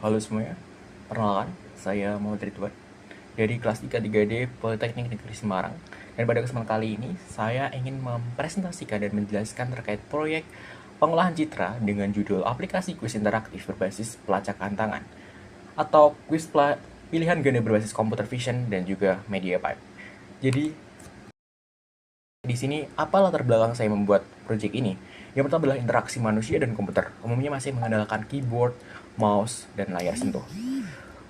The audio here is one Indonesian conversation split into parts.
Halo semuanya, perkenalkan, saya Muhammad Ridwan dari kelas 3 3D Politeknik Negeri Semarang. Dan pada kesempatan kali ini, saya ingin mempresentasikan dan menjelaskan terkait proyek pengolahan citra dengan judul aplikasi kuis interaktif berbasis pelacakan tangan atau kuis pilihan ganda berbasis computer vision dan juga media pipe. Jadi, di sini, apa latar belakang saya membuat proyek ini? Yang pertama adalah interaksi manusia dan komputer. Umumnya masih mengandalkan keyboard, mouse, dan layar sentuh.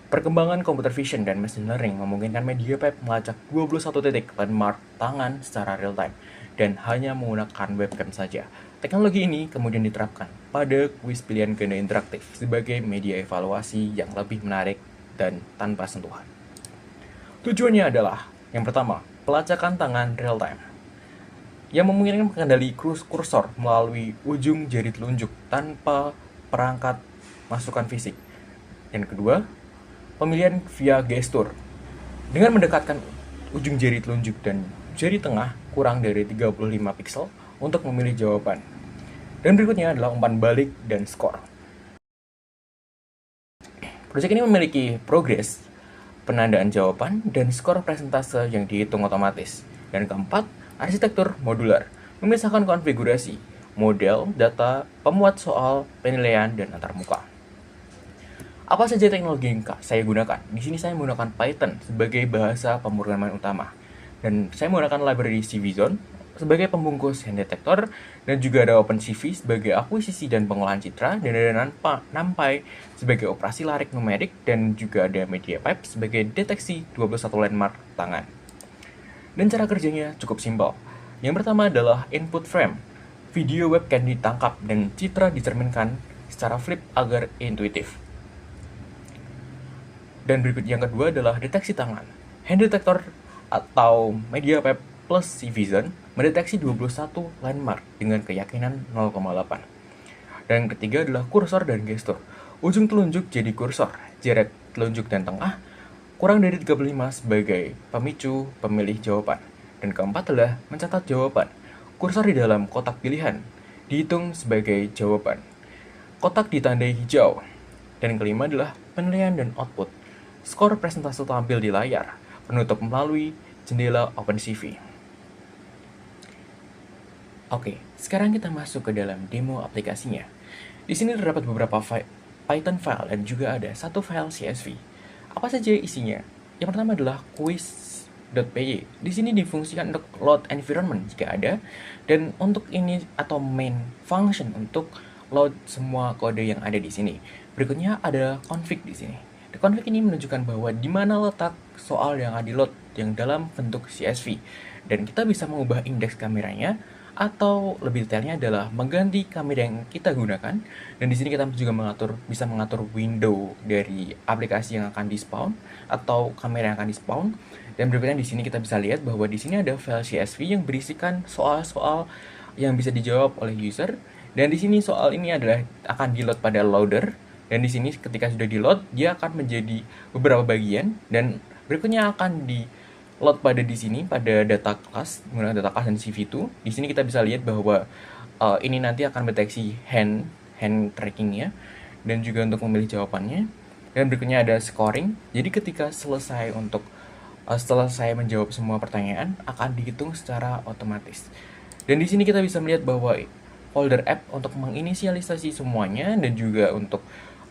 Perkembangan computer vision dan machine learning memungkinkan media pipe melacak 21 titik landmark tangan secara real time dan hanya menggunakan webcam saja. Teknologi ini kemudian diterapkan pada kuis pilihan ganda interaktif sebagai media evaluasi yang lebih menarik dan tanpa sentuhan. Tujuannya adalah, yang pertama, pelacakan tangan real time yang memungkinkan mengendali kursor melalui ujung jari telunjuk tanpa perangkat masukan fisik. Yang kedua, pemilihan via gestur dengan mendekatkan ujung jari telunjuk dan jari tengah kurang dari 35 piksel untuk memilih jawaban. Dan berikutnya adalah umpan balik dan skor. Proyek ini memiliki progres, penandaan jawaban, dan skor persentase yang dihitung otomatis. Dan keempat, arsitektur modular, memisahkan konfigurasi, model, data, pemuat soal, penilaian, dan antarmuka. Apa saja teknologi yang saya gunakan? Di sini saya menggunakan Python sebagai bahasa pemrograman utama. Dan saya menggunakan library CVZone sebagai pembungkus hand detector, dan juga ada OpenCV sebagai akuisisi dan pengolahan citra, dan ada NumPy sebagai operasi larik numerik, dan juga ada MediaPipe sebagai deteksi 21 landmark tangan. Dan cara kerjanya cukup simpel. Yang pertama adalah input frame. Video webcam ditangkap dan citra dicerminkan secara flip agar intuitif. Dan berikut yang kedua adalah deteksi tangan. Hand detector atau MediaPipe plus CVZone mendeteksi 21 landmark dengan keyakinan 0,8. Dan yang ketiga adalah kursor dan gestur. Ujung telunjuk jadi kursor, jarak telunjuk dan tengah kurang dari 35 sebagai pemicu pemilih jawaban. Dan keempat adalah mencatat jawaban. Kursor di dalam kotak pilihan dihitung sebagai jawaban. Kotak ditandai hijau. Dan kelima adalah penilaian dan output. Skor presentase tampil di layar, penutup melalui jendela OpenCV. Oke, sekarang kita masuk ke dalam demo aplikasinya. Di sini terdapat beberapa Python file dan juga ada satu file CSV. Apa saja isinya? Yang pertama adalah quiz.py. Di sini difungsikan untuk load environment jika ada, dan untuk ini atau main function untuk load semua kode yang ada di sini. Berikutnya ada config di sini. Config ini menunjukkan bahwa di mana letak soal yang akan di-load yang dalam bentuk CSV, dan kita bisa mengubah indeks kameranya, atau lebih detailnya adalah mengganti kamera yang kita gunakan. Dan di sini kita juga bisa mengatur window dari aplikasi yang akan di-spawn atau kamera yang akan di-spawn. Dan berikutnya di sini kita bisa lihat bahwa di sini ada file CSV yang berisikan soal-soal yang bisa dijawab oleh user. Dan di sini soal ini adalah akan di-load pada loader. Dan di sini ketika sudah di-load, dia akan menjadi beberapa bagian, dan berikutnya akan di-load pada di sini pada data class menggunakan data class dan CV2. Di sini kita bisa lihat bahwa ini nanti akan mendeteksi hand trackingnya dan juga untuk memilih jawabannya. Dan berikutnya ada scoring. Jadi ketika selesai setelah saya menjawab semua pertanyaan, akan dihitung secara otomatis. Dan di sini kita bisa melihat bahwa folder app untuk menginisialisasi semuanya dan juga untuk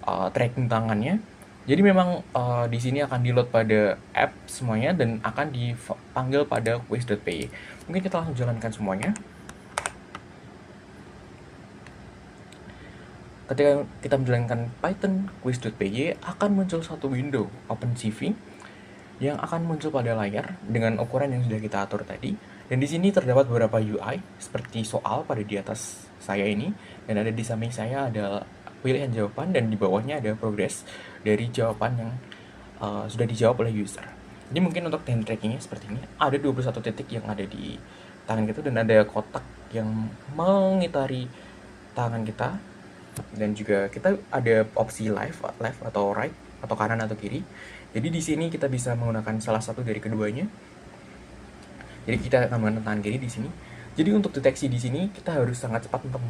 tracking tangannya. Jadi memang di sini akan di-load pada app semuanya dan akan dipanggil pada quiz.py. Mungkin kita langsung jalankan semuanya. Ketika kita menjalankan Python quiz.py, akan muncul satu window OpenCV yang akan muncul pada layar dengan ukuran yang sudah kita atur tadi. Dan di sini terdapat beberapa UI seperti soal pada di atas saya ini, dan ada di samping saya ada pilihan jawaban, dan di bawahnya ada progres dari jawaban yang sudah dijawab oleh user. Jadi mungkin untuk hand trackingnya seperti ini, ada 21 titik yang ada di tangan kita, dan ada kotak yang mengitari tangan kita, dan juga kita ada opsi left atau right atau kanan atau kiri. Jadi di sini kita bisa menggunakan salah satu dari keduanya. Jadi kita akan menggunakan tangan kiri di sini. Jadi untuk deteksi di sini kita harus sangat cepat untuk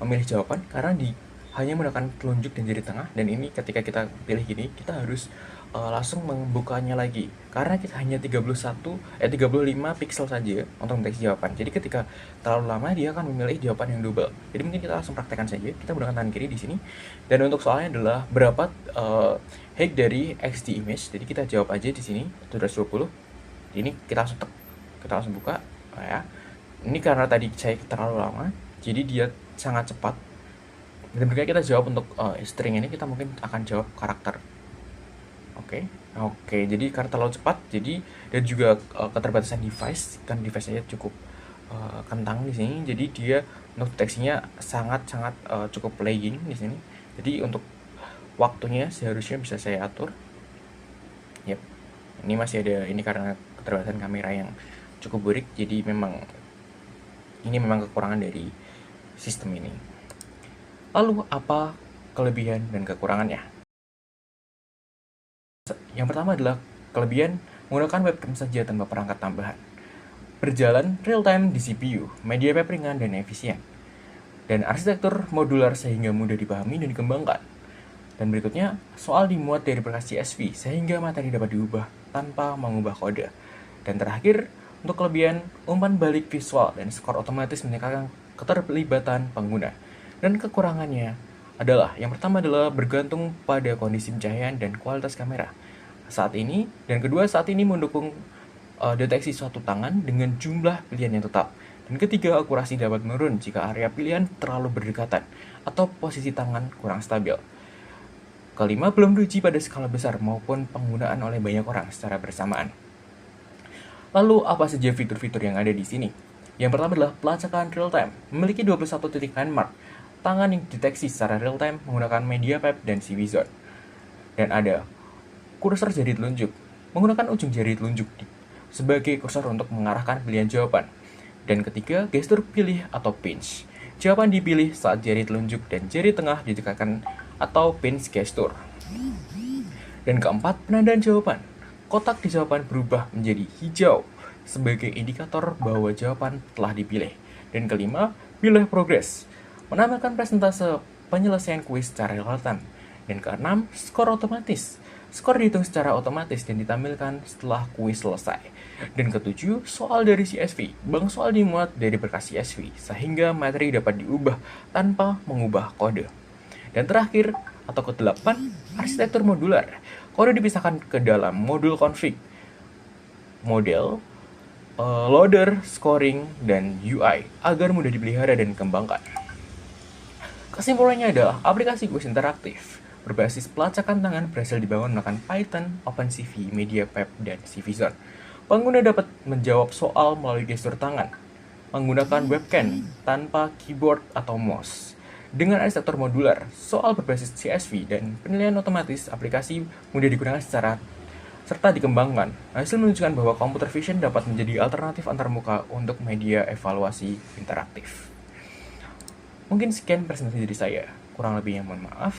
memilih jawaban, karena di hanya menggunakan telunjuk dan jari tengah, dan ini ketika kita pilih gini, kita harus langsung membukanya lagi karena kita hanya 35 pixel saja untuk mendeteksi jawaban. Jadi ketika terlalu lama dia akan memilih jawaban yang double. Jadi mungkin kita langsung praktekkan saja. Kita menggunakan tangan kiri di sini. Dan untuk soalnya adalah berapa height dari XD image. Jadi kita jawab aja di sini 720. Ini kita langsung buka ya. Ini karena tadi saya terlalu lama, jadi dia sangat cepat. Dan ketika kita jawab untuk string ini, kita mungkin akan jawab karakter. Oke, jadi karena terlalu cepat, jadi dan juga keterbatasan device, kan device-nya cukup kentang di sini, jadi dia untuk deteksinya sangat-sangat cukup lagging di sini. Jadi untuk waktunya seharusnya bisa saya atur. Yap, ini masih ada ini karena keterbatasan kamera yang cukup buruk, jadi ini memang kekurangan dari sistem ini. Lalu apa kelebihan dan kekurangannya? Yang pertama adalah kelebihan menggunakan webcam saja tanpa perangkat tambahan. Berjalan real-time di CPU, media web ringan dan efisien. Dan arsitektur modular sehingga mudah dipahami dan dikembangkan. Dan berikutnya, soal dimuat dari berkas CSV sehingga materi dapat diubah tanpa mengubah kode. Dan terakhir, untuk kelebihan, umpan balik visual dan skor otomatis meningkatkan keterlibatan pengguna. Dan kekurangannya adalah, yang pertama adalah bergantung pada kondisi pencahayaan dan kualitas kamera saat ini, dan kedua saat ini mendukung deteksi suatu tangan dengan jumlah pilihan yang tetap, dan ketiga akurasi dapat menurun jika area pilihan terlalu berdekatan atau posisi tangan kurang stabil. Kelima, belum diuji pada skala besar maupun penggunaan oleh banyak orang secara bersamaan. Lalu apa saja fitur-fitur yang ada di sini? Yang pertama adalah pelacakan real time, memiliki 21 titik landmark tangan yang deteksi secara real time menggunakan media web dan CVZone. Dan ada kursor jari telunjuk, menggunakan ujung jari telunjuk sebagai kursor untuk mengarahkan pilihan jawaban. Dan ketiga, gestur pilih atau pinch. Jawaban dipilih saat jari telunjuk dan jari tengah didekatkan atau pinch gestur. Dan keempat, penandaan jawaban. Kotak di jawaban berubah menjadi hijau sebagai indikator bahwa jawaban telah dipilih. Dan kelima, pilih progress, menambahkan presentase penyelesaian kuis secara real-time. Dan keenam, skor otomatis. Skor dihitung secara otomatis dan ditampilkan setelah kuis selesai. Dan ketujuh, soal dari CSV. Bank soal dimuat dari berkas CSV, sehingga materi dapat diubah tanpa mengubah kode. Dan terakhir, atau kedelapan, arsitektur modular. Kode dipisahkan ke dalam modul config, model, loader, scoring, dan UI agar mudah dipelihara dan dikembangkan. Kesimpulannya adalah aplikasi kuis interaktif berbasis pelacakan tangan berhasil dibangun menggunakan Python, OpenCV, Media Web, dan CVZone. Pengguna dapat menjawab soal melalui gestur tangan, menggunakan webcam tanpa keyboard atau mouse. Dengan arsitektur modular, soal berbasis CSV, dan penilaian otomatis, aplikasi mudah digunakan serta dikembangkan. Hasil menunjukkan bahwa computer vision dapat menjadi alternatif antarmuka untuk media evaluasi interaktif. Mungkin sekian presentasi dari saya. Kurang lebihnya mohon maaf.